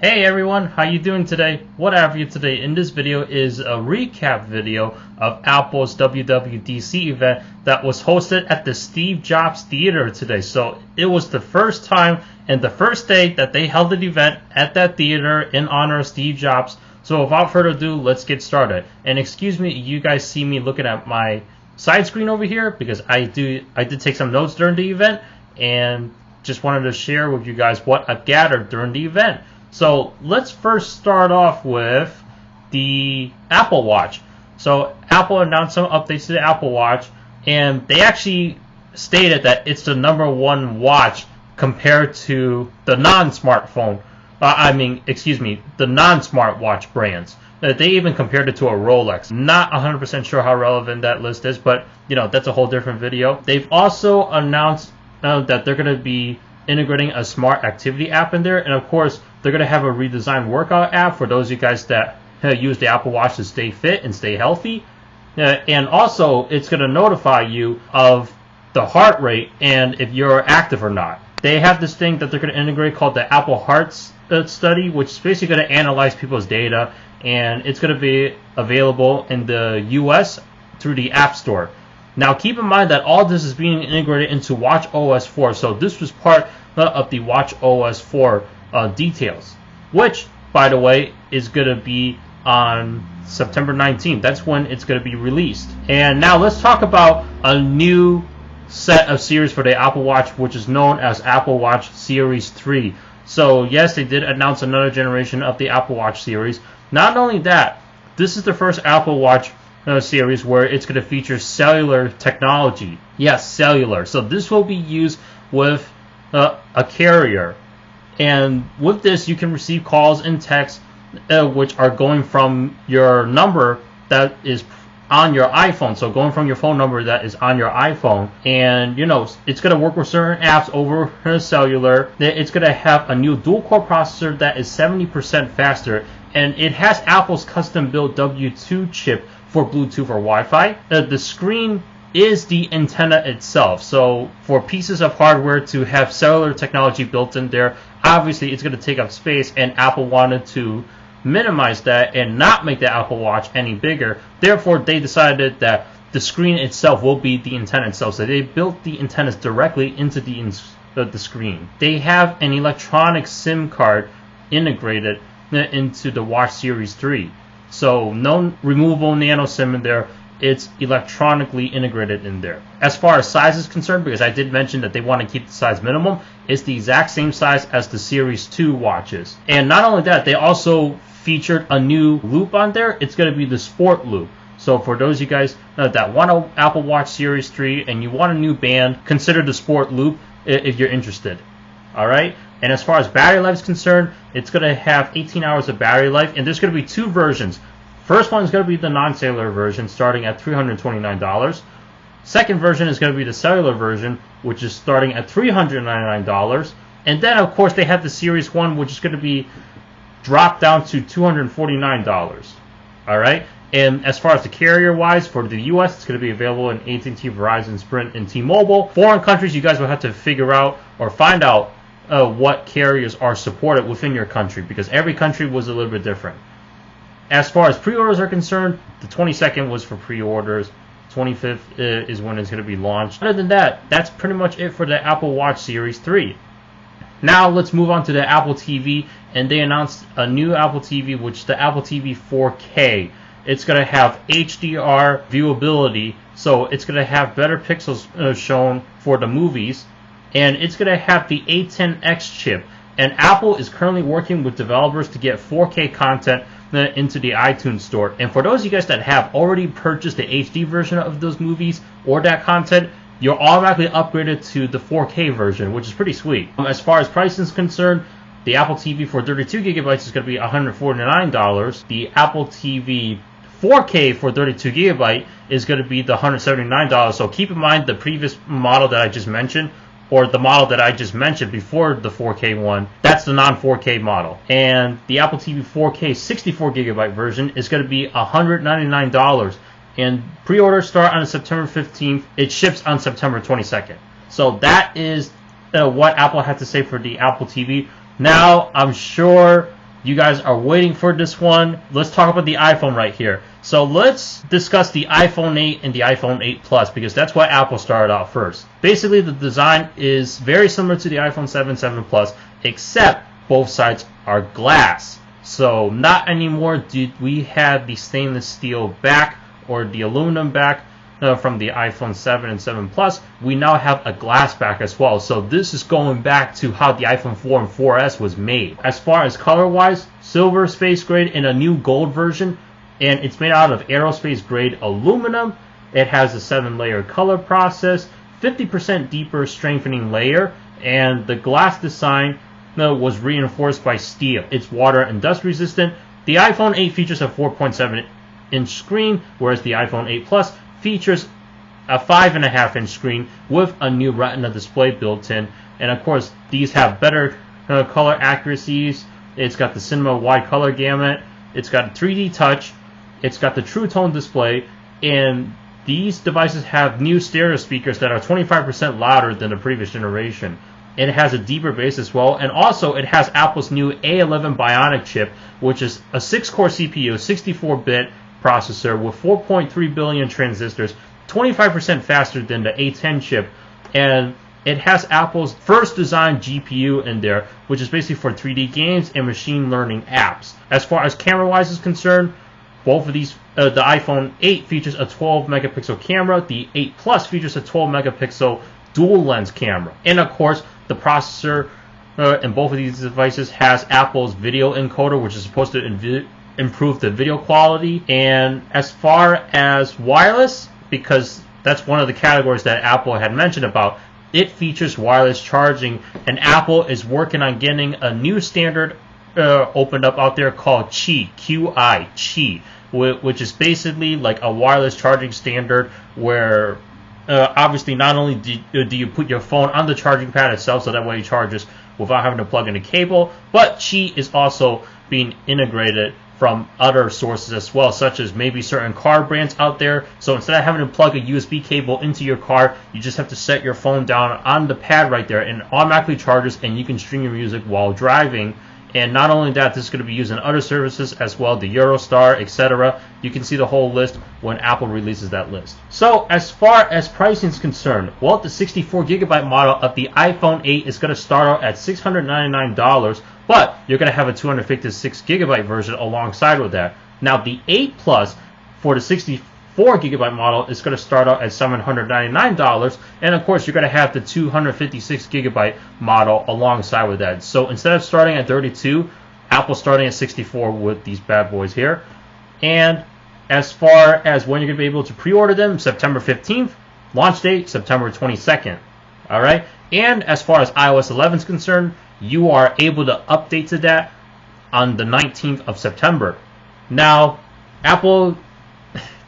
Hey everyone, how you doing today? What have you today? In this video is a recap video of Apple's WWDC event that was hosted at the Steve Jobs Theater today. So it was the first time and the first day that they held an event at that theater in honor of Steve Jobs. So without further ado, let's get started. And excuse me, you guys see me looking at my side screen over here because I did take some notes during the event and just wanted to share with you guys what I've gathered during the event. So let's first start off with the Apple Watch. So Apple announced some updates to the Apple Watch, and they actually stated that it's the #1 watch compared to the non-smartphone. The non-smartwatch brands. They even compared it to a Rolex. Not 100% sure how relevant that list is, but that's a whole different video. They've also announced that they're going to be integrating a smart activity app in there, and of course they're going to have a redesigned workout app for those of you guys that use the Apple Watch to stay fit and stay healthy. And also it's going to notify you of the heart rate and if you're active or not. They have this thing that they're going to integrate called the Apple Heart Study, which is basically going to analyze people's data, and it's going to be available in the US through the App Store. Now keep in mind that all this is being integrated into watchOS 4, so this was part of the watchOS 4 details, which, by the way, is going to be on September 19th. That's when it's going to be released. And now let's talk about a new set of series for the Apple Watch, which is known as Apple Watch Series 3. So yes, they did announce another generation of the Apple Watch series. Not only that, this is the first Apple Watch series where it's going to feature cellular technology. Yes, cellular. So this will be used with a carrier, and with this you can receive calls and texts which are going from your number that is on your iPhone. So going from your phone number that is on your iPhone, and it's going to work with certain apps over cellular. It's going to have a new dual-core processor that is 70% faster, and it has Apple's custom-built W2 chip for Bluetooth or Wi-Fi. The screen is the antenna itself. So for pieces of hardware to have cellular technology built in there, obviously it's going to take up space, and Apple wanted to minimize that and not make the Apple Watch any bigger. Therefore, they decided that the screen itself will be the antenna itself. So they built the antennas directly into the screen. They have an electronic SIM card integrated into the Watch Series 3. So no removable nano SIM in there. It's electronically integrated in there. As far as size is concerned, because I did mention that they want to keep the size minimum, it's the exact same size as the Series 2 watches. And not only that, they also featured a new loop on there. It's going to be the Sport Loop. So for those of you guys that want an Apple Watch Series 3 and you want a new band, consider the Sport Loop if you're interested. Alright? And as far as battery life is concerned, it's going to have 18 hours of battery life, and there's going to be two versions. First one is going to be the non-cellular version, starting at $329. Second version is going to be the cellular version, which is starting at $399. And then, of course, they have the Series 1, which is going to be dropped down to $249. All right? And as far as the carrier-wise, for the U.S., it's going to be available in AT&T, Verizon, Sprint, and T-Mobile. Foreign countries, you guys will have to figure out or find out what carriers are supported within your country, because every country was a little bit different. As far as pre-orders are concerned, the 22nd was for pre-orders. 25th is when it's going to be launched. Other than that, that's pretty much it for the Apple Watch Series 3. Now let's move on to the Apple TV, and they announced a new Apple TV, which is the Apple TV 4K. It's going to have HDR viewability, so it's going to have better pixels shown for the movies, and it's going to have the A10X chip. And Apple is currently working with developers to get 4K content into the iTunes store. And for those of you guys that have already purchased the HD version of those movies or that content, you're automatically upgraded to the 4K version, which is pretty sweet. As far as pricing is concerned, the Apple TV for 32 gigabytes is going to be $149. The Apple TV 4K for 32 gigabyte is going to be the $179. So keep in mind the previous model that I just mentioned, or the model that I just mentioned before the 4K one, that's the non-4K model. And the Apple TV 4K 64 gigabyte version is going to be $199. And pre-orders start on September 15th. It ships on September 22nd. So that is what Apple had to say for the Apple TV. Now, I'm sure You guys are waiting for this one. Let's talk about the iPhone right here. So let's discuss the iPhone 8 and the iPhone 8 Plus, because that's why Apple started out first. Basically, the design is very similar to the iPhone 7, 7 Plus, except both sides are glass. So not anymore do we have the stainless steel back or the aluminum back from the iPhone 7 and 7 Plus. We now have a glass back as well. So this is going back to how the iPhone 4 and 4S was made. As far as color-wise, silver, space grade, and a new gold version. And it's made out of aerospace grade aluminum. It has a 7-layer color process, 50% deeper strengthening layer, and the glass design was reinforced by steel. It's water and dust resistant. The iPhone 8 features a 4.7-inch screen, whereas the iPhone 8 Plus features a 5.5-inch screen with a new Retina display built in. And of course, these have better color accuracies. It's got the cinema wide color gamut. It's got 3D touch. It's got the True Tone display. And these devices have new stereo speakers that are 25% louder than the previous generation. It has a deeper bass as well, and also it has Apple's new A11 Bionic chip, which is a 6-core CPU, 64-bit processor with 4.3 billion transistors, 25% faster than the A10 chip, and it has Apple's first designed GPU in there, which is basically for 3D games and machine learning apps. As far as camera-wise is concerned, both of these, the iPhone 8 features a 12-megapixel camera, the 8 Plus features a 12-megapixel dual-lens camera, and of course, the processor in both of these devices has Apple's video encoder, which is supposed to improve the video quality. And as far as wireless, because that's one of the categories that Apple had mentioned about, it features wireless charging, and Apple is working on getting a new standard opened up out there called Qi, which is basically like a wireless charging standard where obviously not only do you put your phone on the charging pad itself so that way it charges without having to plug in a cable, but Qi is also being integrated from other sources as well, such as maybe certain car brands out there. So instead of having to plug a USB cable into your car, you just have to set your phone down on the pad right there and it automatically charges, and you can stream your music while driving. And not only that, this is going to be used in other services as well, the Eurostar, etc. You can see the whole list when Apple releases that list. So as far as pricing is concerned, well, the 64GB model of the iPhone 8 is going to start out at $699, but you're going to have a 256GB version alongside with that. Now the 8 Plus for the 64GB model is going to start out at $799, and of course you're going to have the 256GB model alongside with that. So instead of starting at 32, Apple's starting at 64 with these bad boys here. And as far as when you're going to be able to pre-order them, September 15th, launch date September 22nd. Alright, and as far as iOS 11 is concerned, you are able to update to that on the 19th of September. Now, Apple,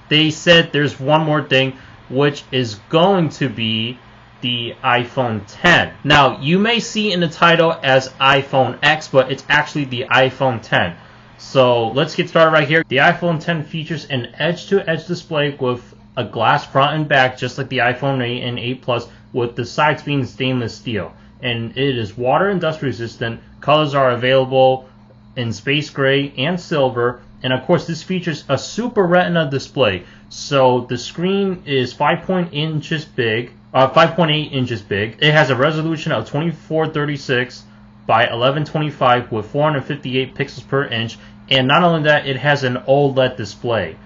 they said there's one more thing, which is going to be the iPhone 10. Now, you may see in the title as iPhone X, but it's actually the iPhone 10. So let's get started right here. The iPhone 10 features an edge-to-edge display with a glass front and back, just like the iPhone 8 and 8 Plus, with the sides being stainless steel. And it is water and dust resistant. Colors are available in space gray and silver. And of course, this features a Super Retina display. So the screen is 5.8 inches big. It has a resolution of 2436 by 1125 with 458 pixels per inch. And not only that, it has an OLED display.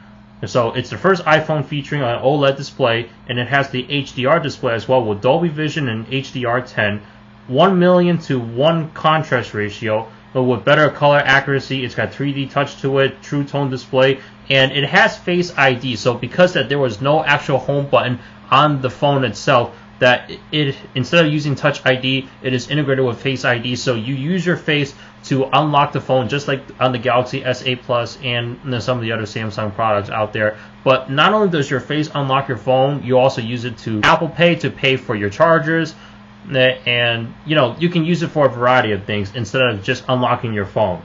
So it's the first iPhone featuring an OLED display, and it has the HDR display as well with Dolby Vision and HDR10, 1:1,000,000 contrast ratio, but with better color accuracy. It's got 3D touch to it, True Tone display, and it has Face ID. So because that there was no actual home button on the phone itself, that it instead of using Touch ID, it is integrated with Face ID. So you use your face to unlock the phone, just like on the Galaxy S8 Plus and some of the other Samsung products out there. But not only does your face unlock your phone, you also use it to Apple Pay to pay for your chargers, and you can use it for a variety of things instead of just unlocking your phone.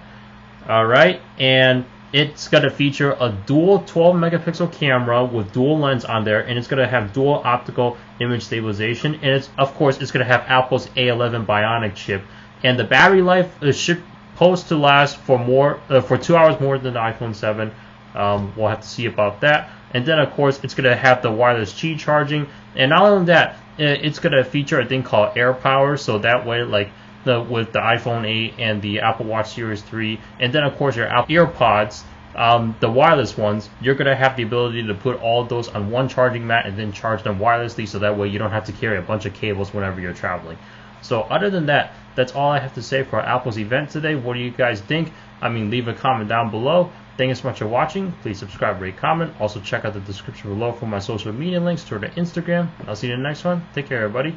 All right, and it's going to feature a dual 12-megapixel camera with dual lens on there, and it's going to have dual optical image stabilization, and of course it's going to have Apple's A11 Bionic chip. And the battery life should supposed to last for 2 hours more than the iPhone 7. We'll have to see about that. And then, of course, it's going to have the wireless Qi charging. And not only that, it's going to feature a thing called Air Power. So that way, like with the iPhone 8 and the Apple Watch Series 3, and then, of course, your Apple EarPods, the wireless ones, you're going to have the ability to put all those on one charging mat and then charge them wirelessly. So that way you don't have to carry a bunch of cables whenever you're traveling. So other than that, that's all I have to say for Apple's event today. What do you guys think? I mean, leave a comment down below. Thank you so much for watching. Please subscribe, rate, comment. Also check out the description below for my social media links, Twitter, Instagram. I'll see you in the next one. Take care, everybody.